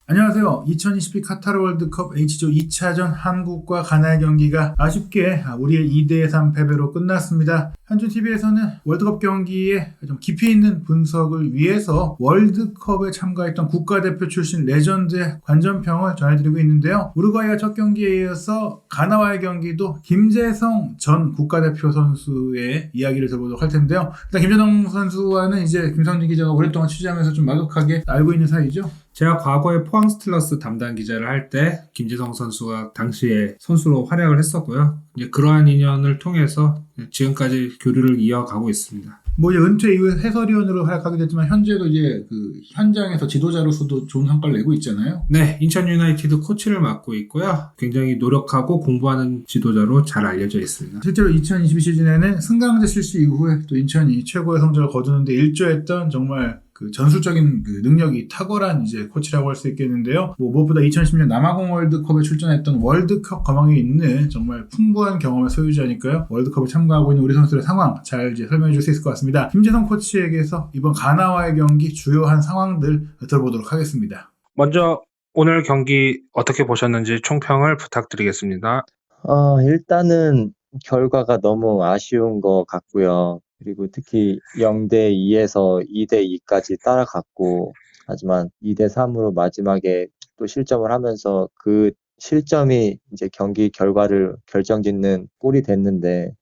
안녕하세요. 2022 카타르 월드컵 H조 2차전 한국과 가나의 경기가 아쉽게 우리의 2대3 패배로 끝났습니다. 한준TV에서는 월드컵 경기에 좀 깊이 있는 분석을 위해서 월드컵에 참가했던 국가대표 출신 레전드의 관전평을 전해드리고 있는데요. 우루과이와 첫 경기에 이어서 가나와의 경기도 김재성 전 국가대표 선수의 이야기를 들어보도록 할 텐데요. 일단 김재성 선수와는 이제 김성진 기자가 오랫동안 취재하면서 좀 막역하게 알고 있는 사이죠. 제가 과거에 포항 스틸러스 담당 기자를 할 때 김재성 선수가 당시에 선수로 활약을 했었고요. 이제 그러한 인연을 통해서 지금까지 교류를 이어가고 있습니다. 이제 은퇴 이후에 해설위원으로 활약하게 됐지만 현재도 이제 그 현장에서 지도자로서도 좋은 성과를 내고 있잖아요. 네, 인천 유나이티드 코치를 맡고 있고요. 굉장히 노력하고 공부하는 지도자로 잘 알려져 있습니다. 실제로 2022 시즌에는 승강제 실시 이후에 또 인천이 최고의 성적을 거두는데 일조했던 정말 그 전술적인 그 능력이 탁월한 이제 코치라고 할 수 있겠는데요. 무엇보다 2010년 남아공 월드컵에 출전했던 월드컵 거망이 있는 정말 풍부한 경험의 소유자니까요. 월드컵에 참가하고 있는 우리 선수들의 상황 잘 이제 설명해 줄 수 있을 것 같습니다. 김재성 코치에게서 이번 가나와의 경기 주요한 상황들 들어보도록 하겠습니다. 먼저 오늘 경기 어떻게 보셨는지 총평을 부탁드리겠습니다. 일단은 결과가 너무 아쉬운 것 같고요. 그리고 특히 0대2에서 2대2까지 따라갔고, 하지만 2대3으로 마지막에 또 실점을 하면서 그 실점이 이제 경기 결과를 결정짓는 골이 됐는데,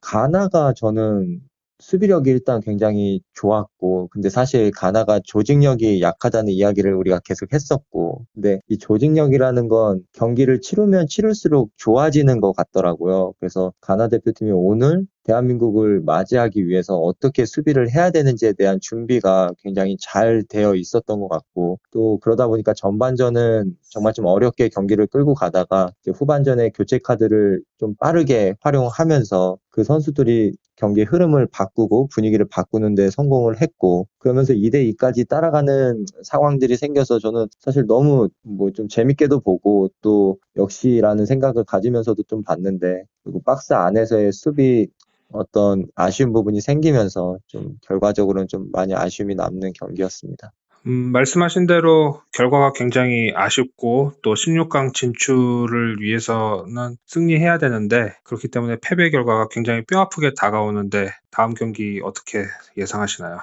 가나가 저는 수비력이 일단 굉장히 좋았고, 근데 사실 가나가 조직력이 약하다는 이야기를 우리가 계속 했었고, 근데 이 조직력이라는 건 경기를 치르면 치를수록 좋아지는 것 같더라고요. 그래서 가나 대표팀이 오늘 대한민국을 맞이하기 위해서 어떻게 수비를 해야 되는지에 대한 준비가 굉장히 잘 되어 있었던 것 같고, 또 그러다 보니까 전반전은 정말 좀 어렵게 경기를 끌고 가다가 이제 후반전에 교체 카드를 좀 빠르게 활용하면서 그 선수들이 경기 흐름을 바꾸고 분위기를 바꾸는 데 성공을 했고, 그러면서 2대2까지 따라가는 상황들이 생겨서 저는 사실 너무 좀 재밌게도 보고 또 역시라는 생각을 가지면서도 좀 봤는데, 그리고 박스 안에서의 수비 어떤 아쉬운 부분이 생기면서 좀 결과적으로는 좀 많이 아쉬움이 남는 경기였습니다. 말씀하신 대로 결과가 굉장히 아쉽고 또 16강 진출을 위해서는 승리해야 되는데 그렇기 때문에 패배 결과가 굉장히 뼈아프게 다가오는데 다음 경기 어떻게 예상하시나요?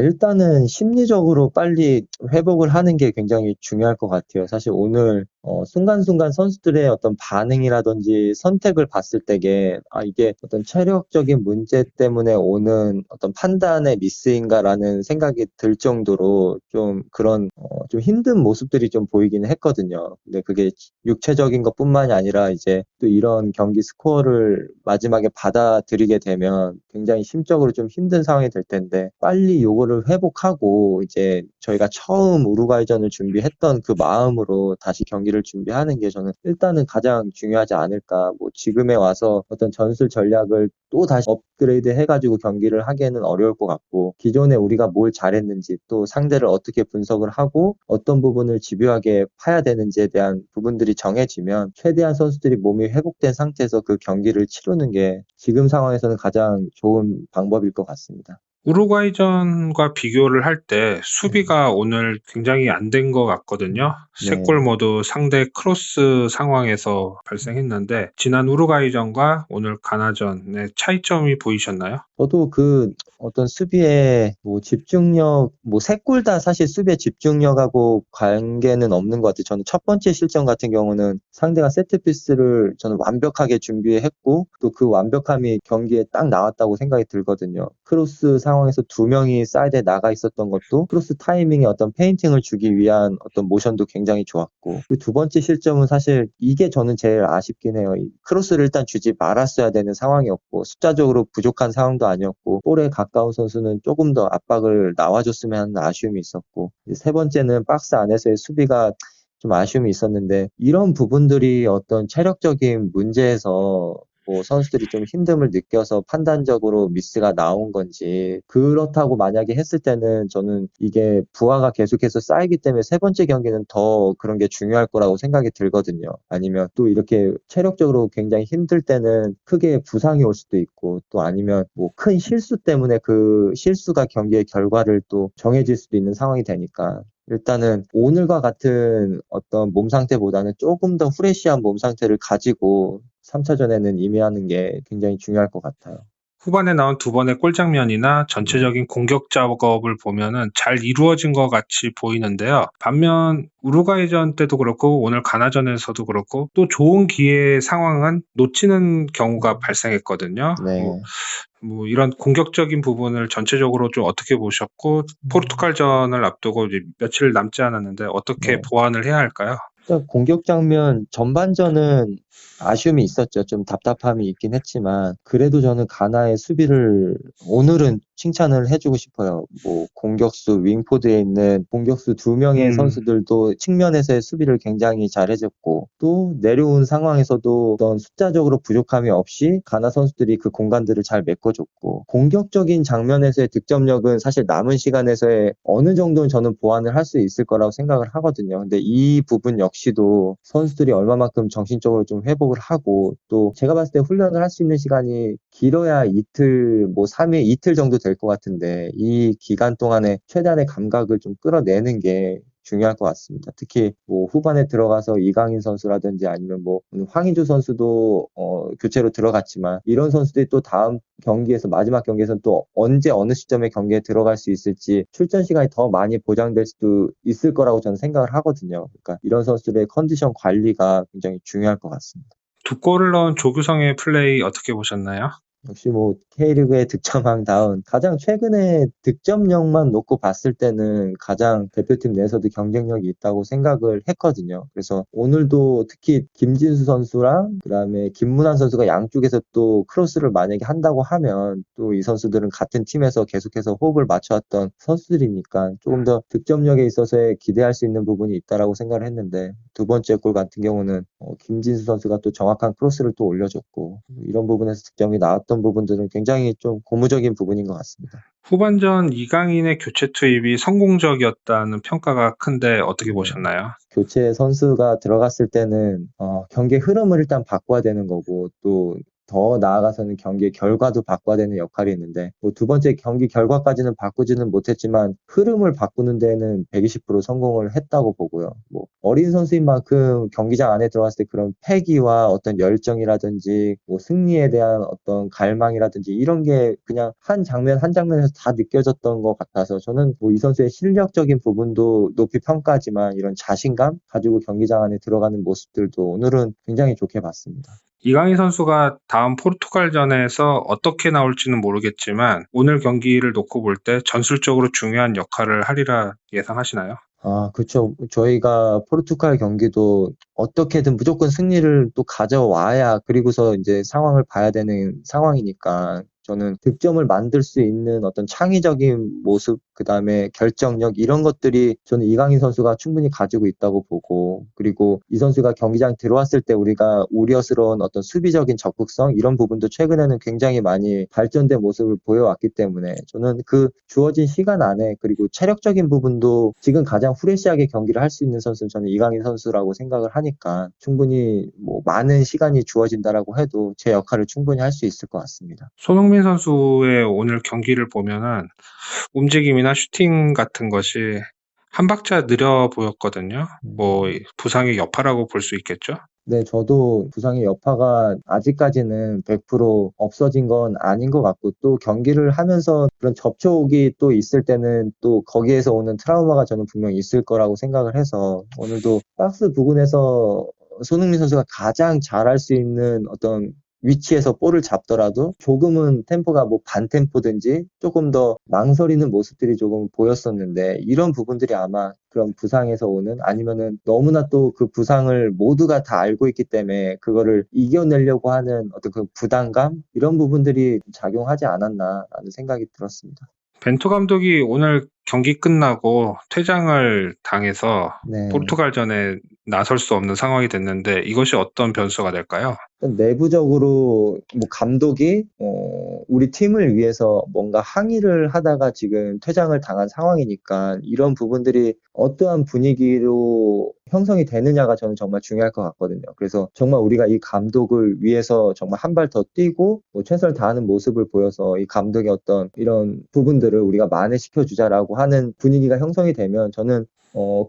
일단은 심리적으로 빨리 회복을 하는 게 굉장히 중요할 것 같아요. 사실 오늘 순간순간 선수들의 어떤 반응이라든지 선택을 봤을 때게 이게 어떤 체력적인 문제 때문에 오는 어떤 판단의 미스인가라는 생각이 들 정도로 좀 그런 좀 힘든 모습들이 좀 보이기는 했거든요. 근데 그게 육체적인 것뿐만이 아니라 이제 또 이런 경기 스코어를 마지막에 받아들이게 되면 굉장히 심적으로 좀 힘든 상황이 될 텐데 빨리 요거를 회복하고 이제 저희가 처음 우루과이전을 준비했던 그 마음으로 다시 경기를 준비하는 게 저는 일단은 가장 중요하지 않을까. 지금에 와서 어떤 전술 전략을 또 다시 업그레이드 해가지고 경기를 하기에는 어려울 것 같고, 기존에 우리가 뭘 잘했는지 또 상대를 어떻게 분석을 하고 어떤 부분을 집요하게 파야 되는지에 대한 부분들이 정해지면 최대한 선수들이 몸이 회복된 상태에서 그 경기를 치르는 게 지금 상황에서는 가장 좋은 방법일 것 같습니다. 우루과이전과 비교를 할 때 수비가 오늘 굉장히 안 된 것 같거든요. 세 네. 골 모두 상대 크로스 상황에서 발생했는데 지난 우루과이전과 오늘 가나전의 차이점이 보이셨나요? 저도 그 어떤 수비의 집중력, 세 골 다 사실 수비의 집중력하고 관계는 없는 것 같아요. 저는 첫 번째 실점 같은 경우는 상대가 세트피스를 저는 완벽하게 준비했고 또 그 완벽함이 경기에 딱 나왔다고 생각이 들거든요. 크로스 상황에서 두 명이 사이드에 나가 있었던 것도 크로스 타이밍에 어떤 페인팅을 주기 위한 어떤 모션도 굉장히 좋았고, 그 두 번째 실점은 사실 이게 저는 제일 아쉽긴 해요. 이 크로스를 일단 주지 말았어야 되는 상황이었고 숫자적으로 부족한 상황도 아니었고 볼에 가까운 선수는 조금 더 압박을 나와줬으면 하는 아쉬움이 있었고, 세 번째는 박스 안에서의 수비가 좀 아쉬움이 있었는데, 이런 부분들이 어떤 체력적인 문제에서 선수들이 좀 힘듦을 느껴서 판단적으로 미스가 나온 건지, 그렇다고 만약에 했을 때는 저는 이게 부하가 계속해서 쌓이기 때문에 세 번째 경기는 더 그런 게 중요할 거라고 생각이 들거든요. 아니면 또 이렇게 체력적으로 굉장히 힘들 때는 크게 부상이 올 수도 있고, 또 아니면 큰 실수 때문에 그 실수가 경기의 결과를 또 정해질 수도 있는 상황이 되니까 일단은 오늘과 같은 어떤 몸 상태보다는 조금 더 프레시한 몸 상태를 가지고 3차전에는 임해하는 게 굉장히 중요할 것 같아요. 후반에 나온 두 번의 골 장면이나 전체적인 공격 작업을 보면은 잘 이루어진 것 같이 보이는데요. 반면 우루과이전 때도 그렇고 오늘 가나전에서도 그렇고 또 좋은 기회의 상황은 놓치는 경우가 발생했거든요. 네. 뭐 이런 공격적인 부분을 전체적으로 좀 어떻게 보셨고 포르투갈전을 앞두고 이제 며칠 남지 않았는데 어떻게 네. 보완을 해야 할까요? 일단 공격 장면 전반전은 아쉬움이 있었죠. 좀 답답함이 있긴 했지만 그래도 저는 가나의 수비를 오늘은 칭찬을 해주고 싶어요. 뭐 공격수 윙포드에 있는 공격수 2명의 선수들도 측면에서의 수비를 굉장히 잘 해줬고 또 내려온 상황에서도 어떤 숫자적으로 부족함이 없이 가나 선수들이 그 공간들을 잘 메꿔줬고 공격적인 장면에서의 득점력은 사실 남은 시간에서의 어느 정도는 저는 보완을 할 수 있을 거라고 생각을 하거든요. 근데 이 부분 역시도 선수들이 얼마만큼 정신적으로 좀 회복을 하고 또 제가 봤을 때 훈련을 할 수 있는 시간이 길어야 이틀, 뭐 3일, 이틀 정도 될 것 같은데 이 기간 동안에 최대한의 감각을 좀 끌어내는 게 중요할 것 같습니다. 특히 뭐 후반에 들어가서 이강인 선수라든지 아니면 뭐 황의조 선수도 교체로 들어갔지만 이런 선수들이 또 다음 경기에서 마지막 경기에서는 또 언제 어느 시점에 경기에 들어갈 수 있을지 출전 시간이 더 많이 보장될 수도 있을 거라고 저는 생각을 하거든요. 그러니까 이런 선수들의 컨디션 관리가 굉장히 중요할 것 같습니다. 두 골을 넣은 조규성의 플레이 어떻게 보셨나요? 역시 뭐 K리그의 득점왕다운 가장 최근에 득점력만 놓고 봤을 때는 가장 대표팀 내에서도 경쟁력이 있다고 생각을 했거든요. 그래서 오늘도 특히 김진수 선수랑 그다음에 김문환 선수가 양쪽에서 또 크로스를 만약에 한다고 하면 또 이 선수들은 같은 팀에서 계속해서 호흡을 맞춰왔던 선수들이니까 조금 더 득점력에 있어서의 기대할 수 있는 부분이 있다라고 생각을 했는데 두 번째 골 같은 경우는 김진수 선수가 또 정확한 크로스를 또 올려줬고 이런 부분에서 득점이 나왔던 부분들은 굉장히 좀 고무적인 부분인 것 같습니다. 후반전 이강인의 교체 투입이 성공적이었다는 평가가 큰데 어떻게 네. 보셨나요? 교체 선수가 들어갔을 때는 경기의 흐름을 일단 바꿔야 되는 거고 또 더 나아가서는 경기의 결과도 바꿔야 되는 역할이 있는데 뭐 두 번째 경기 결과까지는 바꾸지는 못했지만 흐름을 바꾸는 데는 120% 성공을 했다고 보고요. 뭐 어린 선수인 만큼 경기장 안에 들어갔을 때 그런 패기와 어떤 열정이라든지 뭐 승리에 대한 어떤 갈망이라든지 이런 게 그냥 한 장면 한 장면에서 다 느껴졌던 것 같아서 저는 뭐 이 선수의 실력적인 부분도 높이 평가하지만 이런 자신감 가지고 경기장 안에 들어가는 모습들도 오늘은 굉장히 좋게 봤습니다. 이강인 선수가 다음 포르투갈전에서 어떻게 나올지는 모르겠지만 오늘 경기를 놓고 볼 때 전술적으로 중요한 역할을 하리라 예상하시나요? 그쵸. 저희가 포르투갈 경기도 어떻게든 무조건 승리를 또 가져와야 그리고서 이제 상황을 봐야 되는 상황이니까 저는 득점을 만들 수 있는 어떤 창의적인 모습, 그다음에 결정력 이런 것들이 저는 이강인 선수가 충분히 가지고 있다고 보고 그리고 이 선수가 경기장 들어왔을 때 우리가 우려스러운 어떤 수비적인 적극성 이런 부분도 최근에는 굉장히 많이 발전된 모습을 보여왔기 때문에 저는 그 주어진 시간 안에 그리고 체력적인 부분도 지금 가장 프레시하게 경기를 할 수 있는 선수는 저는 이강인 선수라고 생각을 하니까 충분히 뭐 많은 시간이 주어진다라고 해도 제 역할을 충분히 할 수 있을 것 같습니다. 손흥민 선수의 오늘 경기를 보면은 움직임이나 슈팅 같은 것이 한 박자 느려 보였거든요. 뭐 부상의 여파라고 볼 수 있겠죠? 네, 저도 부상의 여파가 아직까지는 100% 없어진 건 아닌 것 같고 또 경기를 하면서 그런 접촉이 또 있을 때는 또 거기에서 오는 트라우마가 저는 분명히 있을 거라고 생각을 해서 오늘도 박스 부근에서 손흥민 선수가 가장 잘할 수 있는 어떤 위치에서 볼을 잡더라도 조금은 템포가 뭐 반 템포든지 조금 더 망설이는 모습들이 조금 보였었는데 이런 부분들이 아마 그런 부상에서 오는 아니면은 너무나 또 그 부상을 모두가 다 알고 있기 때문에 그거를 이겨내려고 하는 어떤 그 부담감 이런 부분들이 작용하지 않았나라는 생각이 들었습니다. 벤투 감독이 오늘 경기 끝나고 퇴장을 당해서 네. 포르투갈전에 나설 수 없는 상황이 됐는데 이것이 어떤 변수가 될까요? 내부적으로 뭐 감독이 우리 팀을 위해서 뭔가 항의를 하다가 지금 퇴장을 당한 상황이니까 이런 부분들이 어떠한 분위기로 형성이 되느냐가 저는 정말 중요할 것 같거든요. 그래서 정말 우리가 이 감독을 위해서 정말 한 발 더 뛰고 뭐 최선을 다하는 모습을 보여서 이 감독의 어떤 이런 부분들을 우리가 만회시켜 주자라고 하는 분위기가 형성이 되면 저는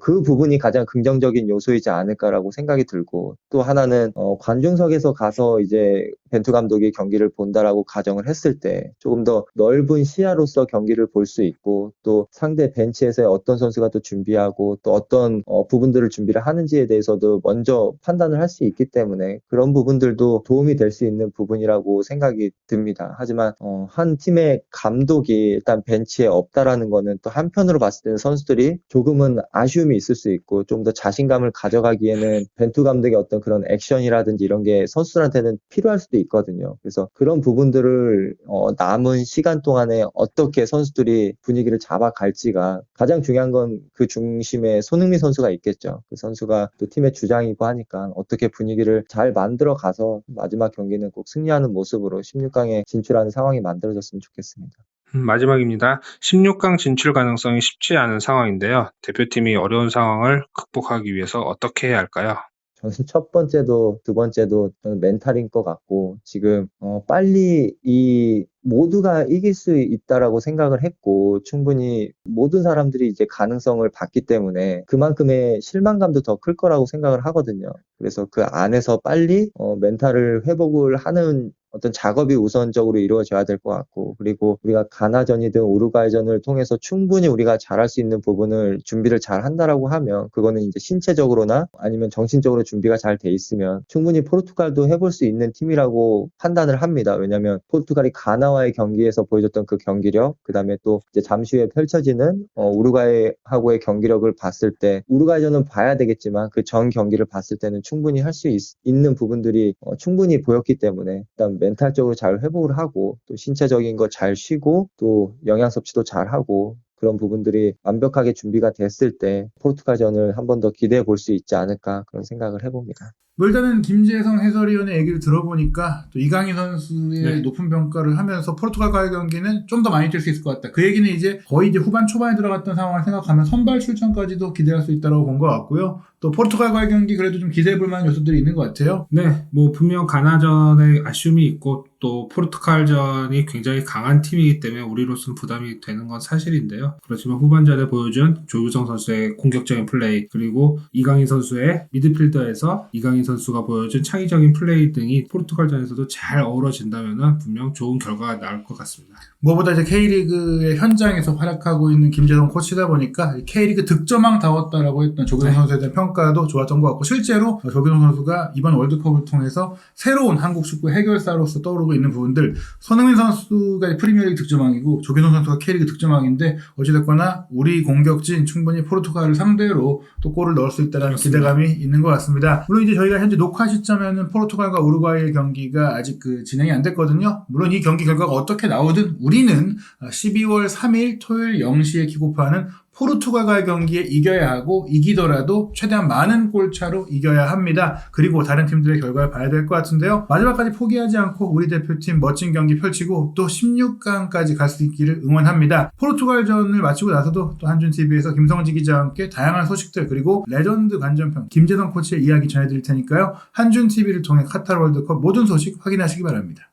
그 부분이 가장 긍정적인 요소이지 않을까라고 생각이 들고, 또 하나는 관중석에서 가서 이제 벤투 감독이 경기를 본다라고 가정을 했을 때 조금 더 넓은 시야로서 경기를 볼 수 있고, 또 상대 벤치에서 어떤 선수가 또 준비하고 또 어떤 부분들을 준비를 하는지에 대해서도 먼저 판단을 할 수 있기 때문에 그런 부분들도 도움이 될 수 있는 부분이라고 생각이 듭니다. 하지만 한 팀의 감독이 일단 벤치에 없다라는 거는 또 한편으로 봤을 때는 선수들이 조금은 아쉬움이 있을 수 있고, 좀 더 자신감을 가져가기에는 벤투 감독의 어떤 그런 액션이라든지 이런 게 선수들한테는 필요할 수도 있거든요. 그래서 그런 부분들을 남은 시간 동안에 어떻게 선수들이 분위기를 잡아갈지가 가장 중요한 건 그 중심에 손흥민 선수가 있겠죠. 그 선수가 또 팀의 주장이고 하니까 어떻게 분위기를 잘 만들어 가서 마지막 경기는 꼭 승리하는 모습으로 16강에 진출하는 상황이 만들어졌으면 좋겠습니다. 마지막입니다. 16강 진출 가능성이 쉽지 않은 상황인데요. 대표팀이 어려운 상황을 극복하기 위해서 어떻게 해야 할까요? 저는 첫 번째도 두 번째도 저는 멘탈인 것 같고, 지금 빨리 이 모두가 이길 수 있다라고 생각을 했고, 충분히 모든 사람들이 이제 가능성을 봤기 때문에 그만큼의 실망감도 더 클 거라고 생각을 하거든요. 그래서 그 안에서 빨리 멘탈을 회복을 하는 어떤 작업이 우선적으로 이루어져야 될 것 같고, 그리고 우리가 가나전이든 우루과이전을 통해서 충분히 우리가 잘할 수 있는 부분을 준비를 잘 한다라고 하면, 그거는 이제 신체적으로나 아니면 정신적으로 준비가 잘 돼 있으면 충분히 포르투갈도 해볼 수 있는 팀이라고 판단을 합니다. 왜냐하면 포르투갈이 가나와의 경기에서 보여줬던 그 경기력, 그 다음에 또 이제 잠시 후에 펼쳐지는 우루과이하고의 경기력을 봤을 때, 우루과이전은 봐야 되겠지만 그 전 경기를 봤을 때는 충분히 할 수 있는 부분들이 충분히 보였기 때문에, 일단 멘탈적으로 잘 회복을 하고 또 신체적인 거 잘 쉬고 또 영양 섭취도 잘 하고, 그런 부분들이 완벽하게 준비가 됐을 때 포르투갈전을 한 번 더 기대해 볼 수 있지 않을까, 그런 생각을 해봅니다. 뭐 일단은 김재성 해설위원의 얘기를 들어보니까 또 이강인 선수의 높은 평가를 하면서 포르투갈과의 경기는 좀 더 많이 뛸 수 있을 것 같다. 그 얘기는 이제 거의 이제 후반 초반에 들어갔던 상황을 생각하면 선발 출전까지도 기대할 수 있다고 본 것 같고요. 또 포르투갈과의 경기 그래도 좀 기대해 볼 만한 요소들이 있는 것 같아요. 네, 뭐 분명 가나전에 아쉬움이 있고 또 포르투갈전이 굉장히 강한 팀이기 때문에 우리로서는 부담이 되는 건 사실인데요. 그렇지만 후반전에 보여준 조규성 선수의 공격적인 플레이, 그리고 이강인 선수의 미드필더에서 이강인 선수가 보여준 창의적인 플레이 등이 포르투갈전에서도 잘 어우러진다면 분명 좋은 결과가 나올 것 같습니다. 무엇보다 이제 K리그의 현장에서 활약하고 있는 김재성 코치다 보니까 K리그 득점왕다웠다라고 했던 조규성 선수에 대한 평가도 좋았던 것 같고, 실제로 조규성 선수가 이번 월드컵을 통해서 새로운 한국 축구 해결사로서 떠오르고 있는 부분들, 손흥민 선수가 프리미어리그 득점왕이고 조규성 선수가 K리그 득점왕인데, 어찌됐거나 우리 공격진 충분히 포르투갈을 상대로 또 골을 넣을 수 있다는 기대감이 있는 것 같습니다. 물론 이제 저희가 현재 녹화 시점에는 포르투갈과 우루과이의 경기가 아직 진행이 안 됐거든요. 물론 이 경기 결과가 어떻게 나오든 우리는 12월 3일 토요일 0시에 킥오프하는 포르투갈과의 경기에 이겨야 하고, 이기더라도 최대한 많은 골차로 이겨야 합니다. 그리고 다른 팀들의 결과를 봐야 될 것 같은데요. 마지막까지 포기하지 않고 우리 대표팀 멋진 경기 펼치고 또 16강까지 갈 수 있기를 응원합니다. 포르투갈전을 마치고 나서도 또 한준TV에서 김성지 기자와 함께 다양한 소식들, 그리고 레전드 관전편 김재성 코치의 이야기 전해드릴 테니까요. 한준TV를 통해 카타르 월드컵 모든 소식 확인하시기 바랍니다.